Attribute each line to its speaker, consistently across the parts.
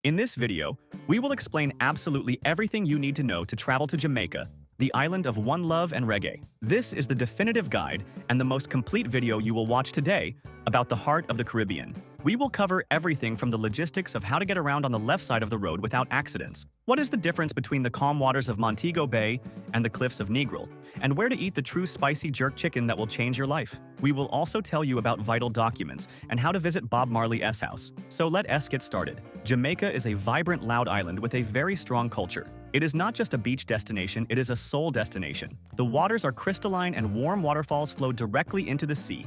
Speaker 1: In this video, we will explain absolutely everything you need to know to travel to Jamaica, the island of one love and reggae. This is the definitive guide and the most complete video you will watch today about the heart of the Caribbean. We will cover everything from the logistics of how to get around on the left side of the road without accidents. What is the difference between the calm waters of Montego Bay and the cliffs of Negril? And where to eat the true spicy jerk chicken that will change your life? We will also tell you about vital documents and how to visit Bob Marley's house. So let us get started. Jamaica is a vibrant, loud island with a very strong culture. It is not just a beach destination, it is a soul destination. The waters are crystalline and warm waterfalls flow directly into the sea.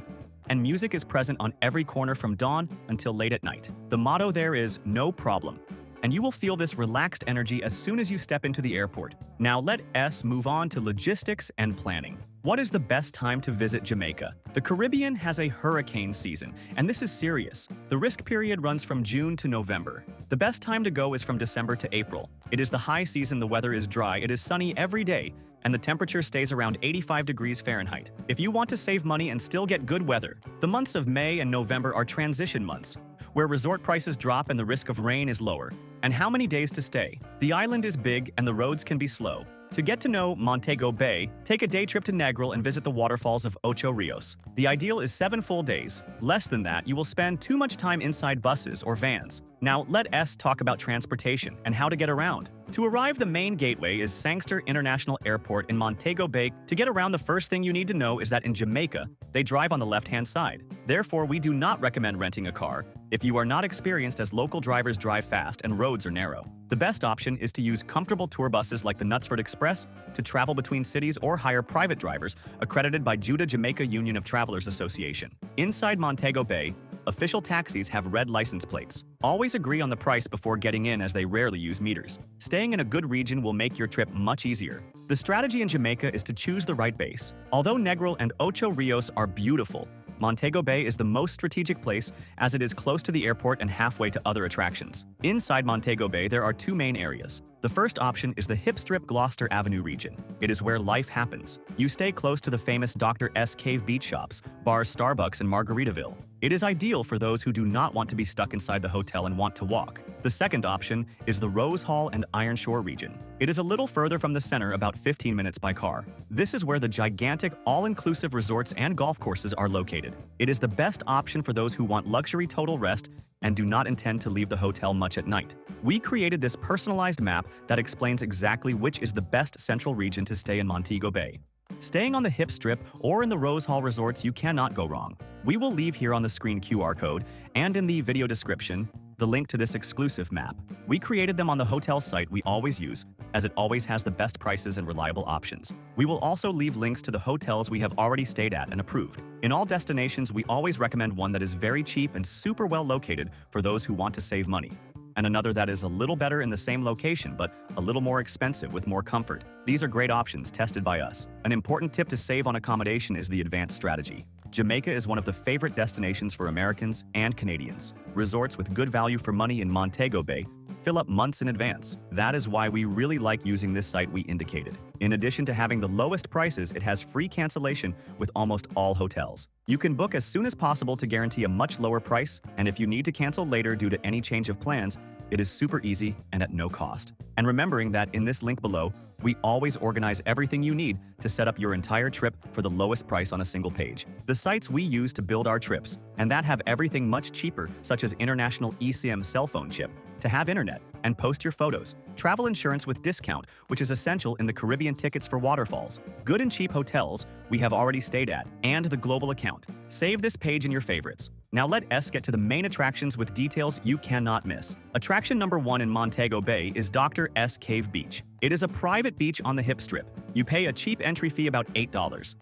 Speaker 1: And music is present on every corner from dawn until late at night. The motto there is no problem. And you will feel this relaxed energy as soon as you step into the airport. Now let us move on to logistics and planning. What is the best time to visit Jamaica? The Caribbean has a hurricane season, and this is serious. The risk period runs from June to November. The best time to go is from December to April. It is the high season, the weather is dry, it is sunny every day, and the temperature stays around 85 degrees Fahrenheit. If you want to save money and still get good weather, the months of May and November are transition months, where resort prices drop and the risk of rain is lower. And how many days to stay? The island is big and the roads can be slow. To get to know Montego Bay, take a day trip to Negril and visit the waterfalls of Ocho Rios. The ideal is 7 full days. Less than that, you will spend too much time inside buses or vans. Now let us talk about transportation and how to get around. To arrive, the main gateway is Sangster International Airport in Montego Bay. To get around, the first thing you need to know is that in Jamaica, they drive on the left-hand side. Therefore, we do not recommend renting a car if you are not experienced, as local drivers drive fast and roads are narrow. The best option is to use comfortable tour buses like the Knutsford Express to travel between cities, or hire private drivers accredited by Judah Jamaica Union of Travelers Association. Inside Montego Bay, official taxis have red license plates. Always agree on the price before getting in, as they rarely use meters. Staying in a good region will make your trip much easier. The strategy in Jamaica is to choose the right base. Although Negril and Ocho Rios are beautiful, Montego Bay is the most strategic place, as it is close to the airport and halfway to other attractions. Inside Montego Bay, there are two main areas. The first option is the hip strip Gloucester Avenue region. It is where life happens. You stay close to the famous Dr. S Cave beach shops, bars, Starbucks, and Margaritaville. It is ideal for those who do not want to be stuck inside the hotel and want to walk. The second option is the Rose Hall and Iron Shore region. It is a little further from the center, about 15 minutes by car. This is where the gigantic, all-inclusive resorts and golf courses are located. It is the best option for those who want luxury, total rest and do not intend to leave the hotel much at night. We created this personalized map that explains exactly which is the best central region to stay in Montego Bay. Staying on the hip strip or in the Rose Hall resorts, you cannot go wrong. We will leave here on the screen QR code and in the video description the link to this exclusive map. We created them on the hotel site we always use, as it always has the best prices and reliable options. We will also leave links to the hotels we have already stayed at and approved. In all destinations, we always recommend one that is very cheap and super well located for those who want to save money, and another that is a little better in the same location but a little more expensive with more comfort. These are great options tested by us. An important tip to save on accommodation is the advanced strategy. Jamaica is one of the favorite destinations for Americans and Canadians. Resorts with good value for money in Montego Bay fill up months in advance. That is why we really like using this site we indicated. In addition to having the lowest prices, it has free cancellation with almost all hotels. You can book as soon as possible to guarantee a much lower price, and if you need to cancel later due to any change of plans, it is super easy and at no cost. And remembering that in this link below, we always organize everything you need to set up your entire trip for the lowest price on a single page. The sites we use to build our trips, and that have everything much cheaper, such as international eSIM cell phone chip, to have internet, and post your photos. Travel insurance with discount, which is essential in the Caribbean, tickets for waterfalls. Good and cheap hotels we have already stayed at, and the global account. Save this page in your favorites. Now let us get to the main attractions with details you cannot miss. Attraction number 1 in Montego Bay is Dr. S Cave Beach. It is a private beach on the hip strip. You pay a cheap entry fee, about $8.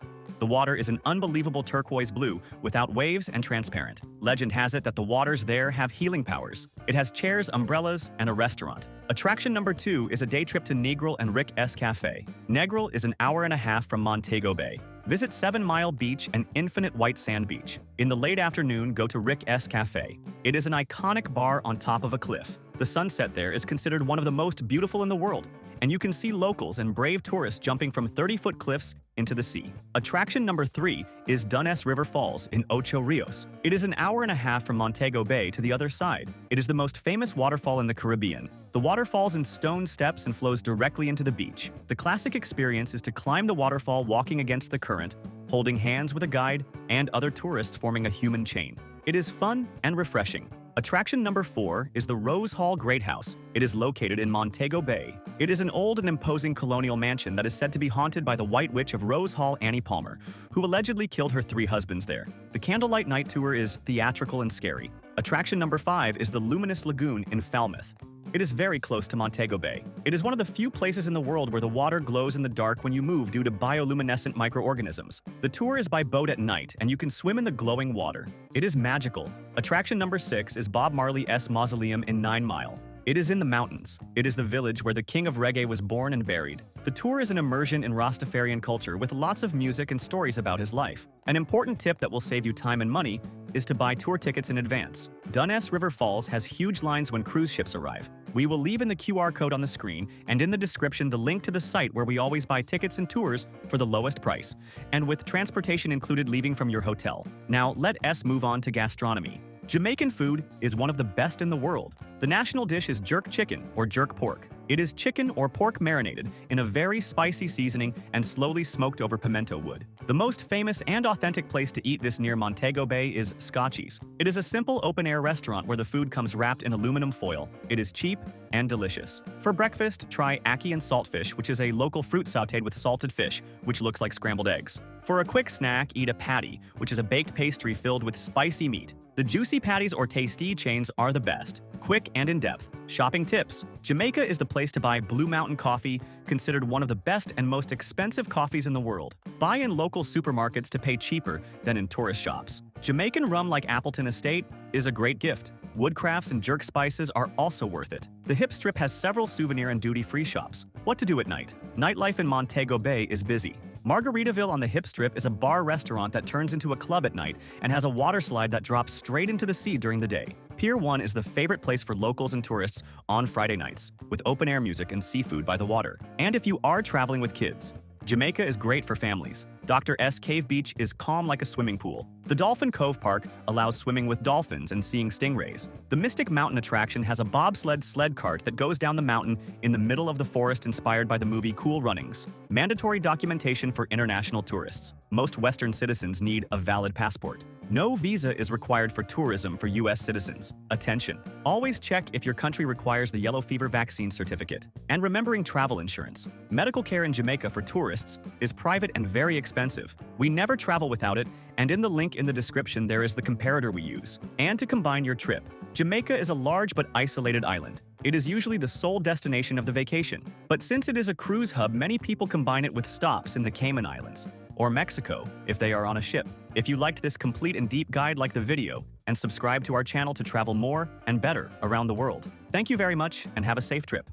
Speaker 1: The water is an unbelievable turquoise blue, without waves and transparent. Legend has it that the waters there have healing powers. It has chairs, umbrellas, and a restaurant. Attraction number 2 is a day trip to Negril and Rick's Cafe. Negril is an hour and a half from Montego Bay. Visit 7 Mile Beach and Infinite White Sand Beach. In the late afternoon, go to Rick's Cafe. It is an iconic bar on top of a cliff. The sunset there is considered one of the most beautiful in the world. and you can see locals and brave tourists jumping from 30-foot cliffs into the sea. Attraction number 3 is Dunes River Falls in Ocho Rios. It is an hour and a half from Montego Bay to the other side. It is the most famous waterfall in the Caribbean. The water falls in stone steps and flows directly into the beach. The classic experience is to climb the waterfall walking against the current, holding hands with a guide and other tourists forming a human chain. It is fun and refreshing. Attraction number 4 is the Rose Hall Great House. It is located in Montego Bay. It is an old and imposing colonial mansion that is said to be haunted by the White Witch of Rose Hall, Annie Palmer, who allegedly killed her 3 husbands there. The candlelight night tour is theatrical and scary. Attraction number 5 is the Luminous Lagoon in Falmouth. It is very close to Montego Bay. It is one of the few places in the world where the water glows in the dark when you move due to bioluminescent microorganisms. The tour is by boat at night, and you can swim in the glowing water. It is magical. Attraction number 6 is Bob Marley's Mausoleum in 9 Mile. It is in the mountains. It is the village where the king of reggae was born and buried. The tour is an immersion in Rastafarian culture with lots of music and stories about his life. An important tip that will save you time and money is to buy tour tickets in advance. Dunes River Falls has huge lines when cruise ships arrive. We will leave in the QR code on the screen and in the description the link to the site where we always buy tickets and tours for the lowest price, and with transportation included leaving from your hotel. Now, let us move on to gastronomy. Jamaican food is one of the best in the world. The national dish is jerk chicken or jerk pork. It is chicken or pork marinated in a very spicy seasoning and slowly smoked over pimento wood. The most famous and authentic place to eat this near Montego Bay is Scotchy's. It is a simple open-air restaurant where the food comes wrapped in aluminum foil. It is cheap and delicious. For breakfast, try ackee and saltfish, which is a local fruit sautéed with salted fish, which looks like scrambled eggs. For a quick snack, eat a patty, which is a baked pastry filled with spicy meat. The juicy patties or tasty chains are the best. Quick and in-depth. Shopping tips. Jamaica is the place to buy Blue Mountain coffee, considered one of the best and most expensive coffees in the world. Buy in local supermarkets to pay cheaper than in tourist shops. Jamaican rum like Appleton Estate is a great gift. Woodcrafts and jerk spices are also worth it. The Hip Strip has several souvenir and duty-free shops. What to do at night? Nightlife in Montego Bay is busy. Margaritaville on the Hip Strip is a bar-restaurant that turns into a club at night and has a water slide that drops straight into the sea during the day. Pier 1 is the favorite place for locals and tourists on Friday nights, with open-air music and seafood by the water. And if you are traveling with kids, Jamaica is great for families. Dr. S Cave Beach is calm like a swimming pool. The Dolphin Cove Park allows swimming with dolphins and seeing stingrays. The Mystic Mountain attraction has a bobsled sled cart that goes down the mountain in the middle of the forest inspired by the movie Cool Runnings. Mandatory documentation for international tourists. Most Western citizens need a valid passport. No visa is required for tourism for U.S. citizens. Attention! Always check if your country requires the yellow fever vaccine certificate. And remembering travel insurance. Medical care in Jamaica for tourists is private and very expensive. We never travel without it, and in the link in the description there is the comparator we use. And to combine your trip, Jamaica is a large but isolated island. It is usually the sole destination of the vacation. But since it is a cruise hub, many people combine it with stops in the Cayman Islands or Mexico if they are on a ship. If you liked this complete and deep guide, like the video and subscribe to our channel to travel more and better around the world. Thank you very much and have a safe trip.